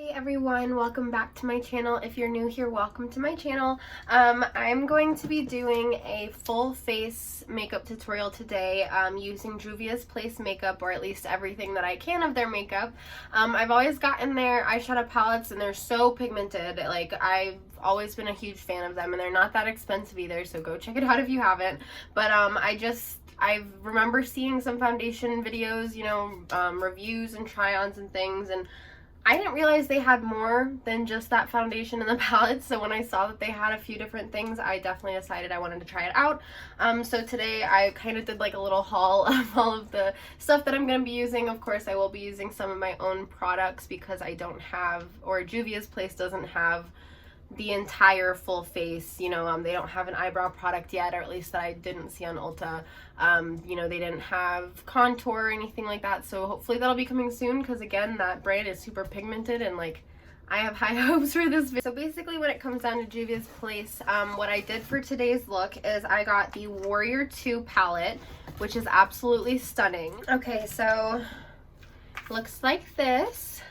Hey everyone, welcome back to my channel. If you're new here, welcome to my channel. I'm going to be doing a full face makeup tutorial today using Juvia'S Place makeup, or at least everything that I can of their makeup. I've always gotten their eyeshadow palettes and they're so pigmented. Like, I've always been a huge fan of them and they're not that expensive either, so go check it out if you haven't. But I remember seeing some foundation videos, reviews and try-ons and things, and I didn't realize they had more than just that foundation in the palette, so when I saw that they had a few different things, I definitely decided I wanted to try it out. So today I kind of did like a little haul of all of the stuff that I'm going to be using. Of course, I will be using some of my own products because I don't have, or Juvia'S Place doesn't have the entire full face, they don't have an eyebrow product yet, or at least that I didn't see on Ulta. They didn't have contour or anything like that, so hopefully that'll be coming soon, because again, that brand is super pigmented and like I have high hopes for this video. So basically when it comes down to Juvia'S Place, what I did for today's look is I got the Warrior 2 palette, which is absolutely stunning. Okay, so looks like this,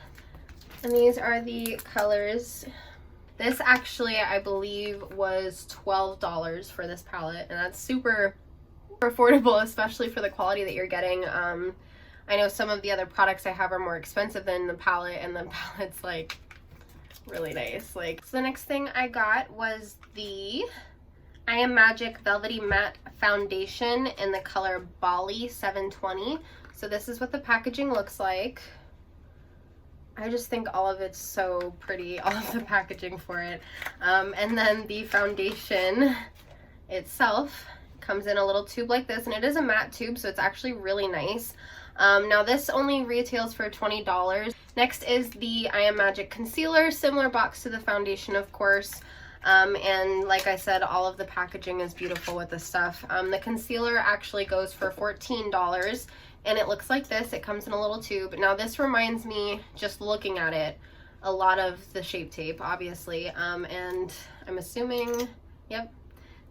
and these are the colors. This actually, I believe, was $12 for this palette, and that's super affordable, especially for the quality that you're getting. I know some of the other products I have are more expensive than the palette, and the palette's like really nice. So the next thing I got was the I Am Magic Velvety Matte Foundation in the color Bali 720. So this is what the packaging looks like. I just think all of it's so pretty, all of the packaging for it. And then the foundation itself comes in a little tube like this, and it is a matte tube, so it's actually really nice. Now this only retails for $20. Next is the I Am Magic Concealer, similar box to the foundation, of course. And like I said, all of the packaging is beautiful with this stuff. The concealer actually goes for $14. And it looks like this. It comes in a little tube. Now this reminds me, just looking at it, a lot of the Shape Tape, obviously. And I'm assuming, yep,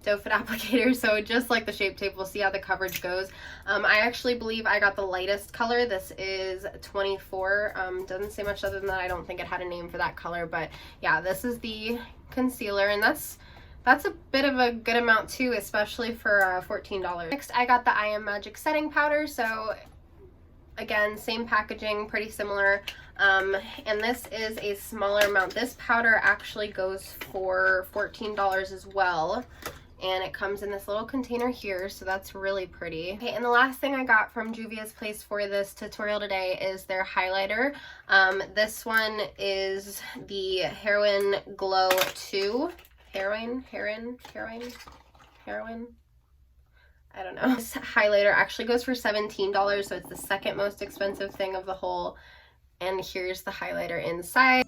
doe foot applicator. So just like the Shape Tape, we'll see how the coverage goes. I actually believe I got the lightest color. This is 24. Doesn't say much other than that. I don't think it had a name for that color. But yeah, this is the concealer, and that's a bit of a good amount too, especially for $14. Next, I got the I Am Magic setting powder. So again, same packaging, pretty similar. And this is a smaller amount. This powder actually goes for $14 as well. And it comes in this little container here, so that's really pretty. Okay, and the last thing I got from Juvia'S Place for this tutorial today is their highlighter. This one is the Heroin Glow 2. Heroin? I don't know. This highlighter actually goes for $17, so it's the second most expensive thing of the whole. And here's the highlighter inside.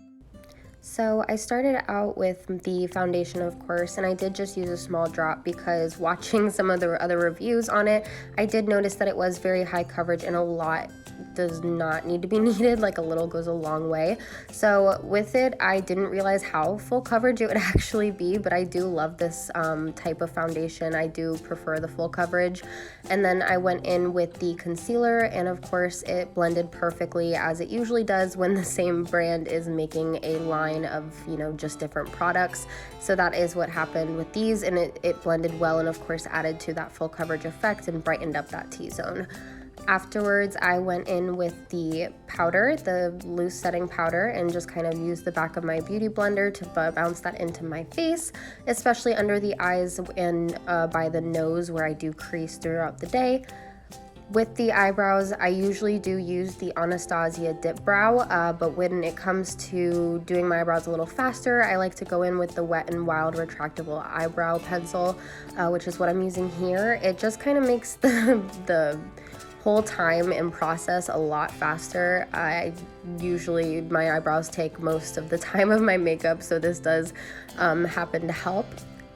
So I started out with the foundation, of course, and I did just use a small drop because watching some of the other reviews on it, I did notice that it was very high coverage and a lot does not need to be needed. Like, a little goes a long way. So with it, I didn't realize how full coverage it would actually be, but I do love this type of foundation. I do prefer the full coverage. And then I went in with the concealer, and of course it blended perfectly, as it usually does when the same brand is making a line of, just different products. So that is what happened with these, and it blended well, and of course added to that full coverage effect and brightened up that T-zone. Afterwards, I went in with the powder, the loose setting powder, and just kind of used the back of my beauty blender to bounce that into my face, especially under the eyes and by the nose where I do crease throughout the day. With the eyebrows, I usually do use the Anastasia Dip Brow, but when it comes to doing my eyebrows a little faster, I like to go in with the Wet n Wild retractable eyebrow pencil, which is what I'm using here. It just kind of makes the whole time and process a lot faster. My eyebrows take most of the time of my makeup, so this does happen to help.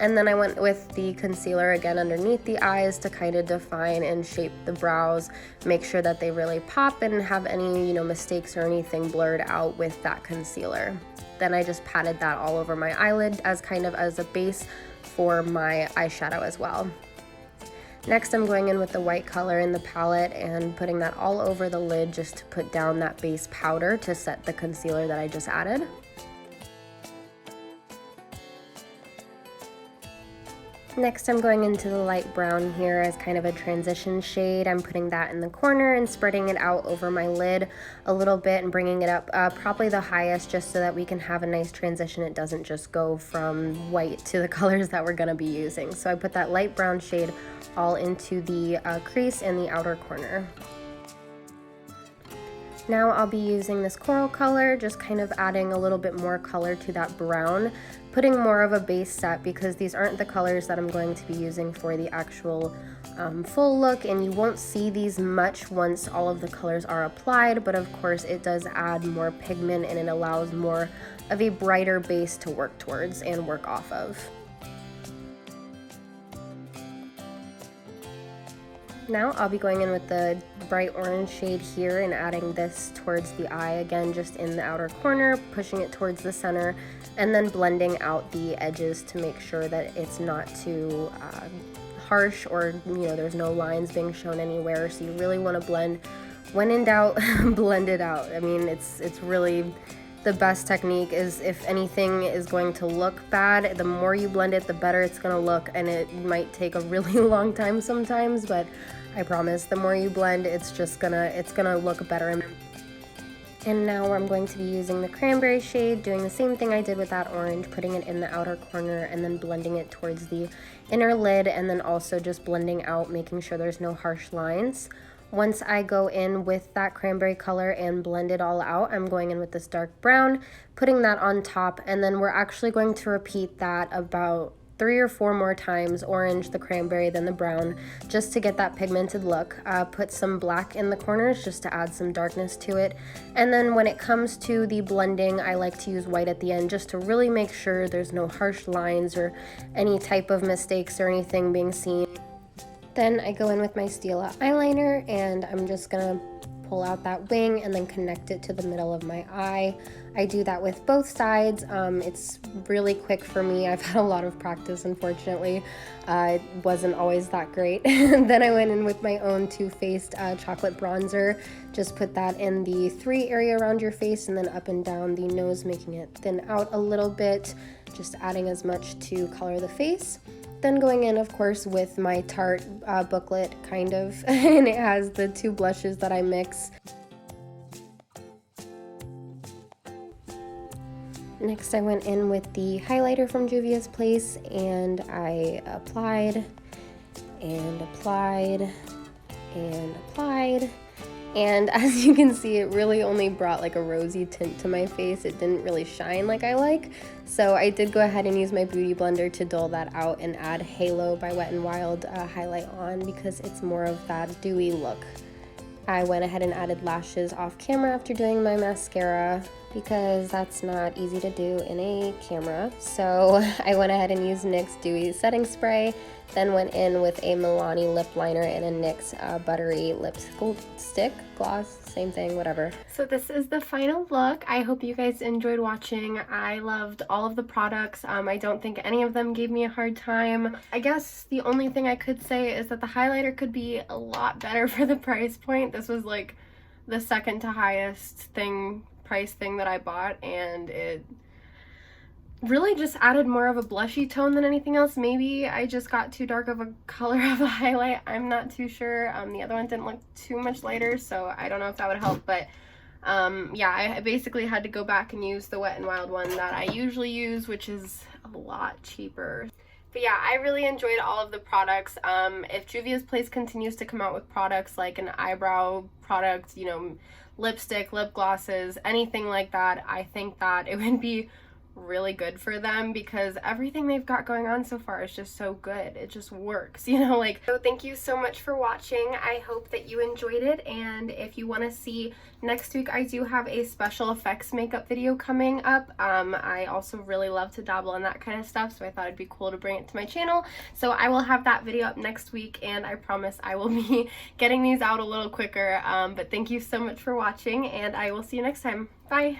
And then I went with the concealer again underneath the eyes to kind of define and shape the brows, make sure that they really pop and have any, mistakes or anything blurred out with that concealer. Then I just patted that all over my eyelid as kind of as a base for my eyeshadow as well. Next, I'm going in with the white color in the palette and putting that all over the lid just to put down that base powder to set the concealer that I just added. Next, I'm going into the light brown here as kind of a transition shade. I'm putting that in the corner and spreading it out over my lid a little bit and bringing it up probably the highest, just so that we can have a nice transition. It doesn't just go from white to the colors that we're going to be using. So I put that light brown shade all into the crease and the outer corner. Now I'll be using this coral color, just kind of adding a little bit more color to that brown, putting more of a base set, because these aren't the colors that I'm going to be using for the actual full look, and you won't see these much once all of the colors are applied, but of course it does add more pigment and it allows more of a brighter base to work towards and work off of. Now I'll be going in with the bright orange shade here and adding this towards the eye, again just in the outer corner, pushing it towards the center, and then blending out the edges to make sure that it's not too harsh, or there's no lines being shown anywhere. So you really want to blend. When in doubt, blend it out. I mean, it's really the best technique. Is if anything is going to look bad, the more you blend it, the better it's going to look, and it might take a really long time sometimes, but I promise the more you blend, it's gonna look better. And now I'm going to be using the cranberry shade, doing the same thing I did with that orange, putting it in the outer corner and then blending it towards the inner lid, and then also just blending out, making sure there's no harsh lines. Once I go in with that cranberry color and blend it all out, I'm going in with this dark brown, putting that on top, and then we're actually going to repeat that about 3 or 4 more times, orange, the cranberry, then the brown, just to get that pigmented look. Put some black in the corners just to add some darkness to it. And then when it comes to the blending, I like to use white at the end just to really make sure there's no harsh lines or any type of mistakes or anything being seen. Then I go in with my Stila eyeliner and I'm just gonna pull out that wing and then connect it to the middle of my eye. I do that with both sides. It's really quick for me. I've had a lot of practice, unfortunately. It wasn't always that great. Then I went in with my own Too Faced chocolate bronzer. Just put that in the 3 area around your face and then up and down the nose, making it thin out a little bit, just adding as much to color the face. Then going in, of course, with my Tarte booklet, kind of, and it has the 2 blushes that I mix. Next, I went in with the highlighter from Juvia'S Place, and I applied, and applied, and applied. And as you can see, it really only brought like a rosy tint to my face. It didn't really shine like I like. So I did go ahead and use my Beauty Blender to dull that out and add Halo by Wet n Wild highlight on, because it's more of that dewy look. I went ahead and added lashes off camera after doing my mascara, because that's not easy to do in a camera. So I went ahead and used NYX Dewy Setting Spray, then went in with a Milani lip liner and a NYX Buttery Lipstick Gloss, same thing, whatever. So this is the final look. I hope you guys enjoyed watching. I loved all of the products. I don't think any of them gave me a hard time. I guess the only thing I could say is that the highlighter could be a lot better for the price point. This was like the second to highest price thing that I bought, and it really just added more of a blushy tone than anything else. Maybe I just got too dark of a color of a highlight. I'm not too sure. The other one didn't look too much lighter, so I don't know if that would help, but yeah, I basically had to go back and use the Wet n Wild one that I usually use, which is a lot cheaper. But yeah, I really enjoyed all of the products. If Juvia'S Place continues to come out with products like an eyebrow product, lipstick, lip glosses, anything like that, I think that it would be really good for them, because everything they've got going on so far is just so good. It just works, so thank you so much for watching. I hope that you enjoyed it, and if you want to see next week, I do have a special effects makeup video coming up. I also really love to dabble in that kind of stuff, so I thought it'd be cool to bring it to my channel. So I will have that video up next week, and I promise I will be getting these out a little quicker. But thank you so much for watching, and I will see you next time. Bye!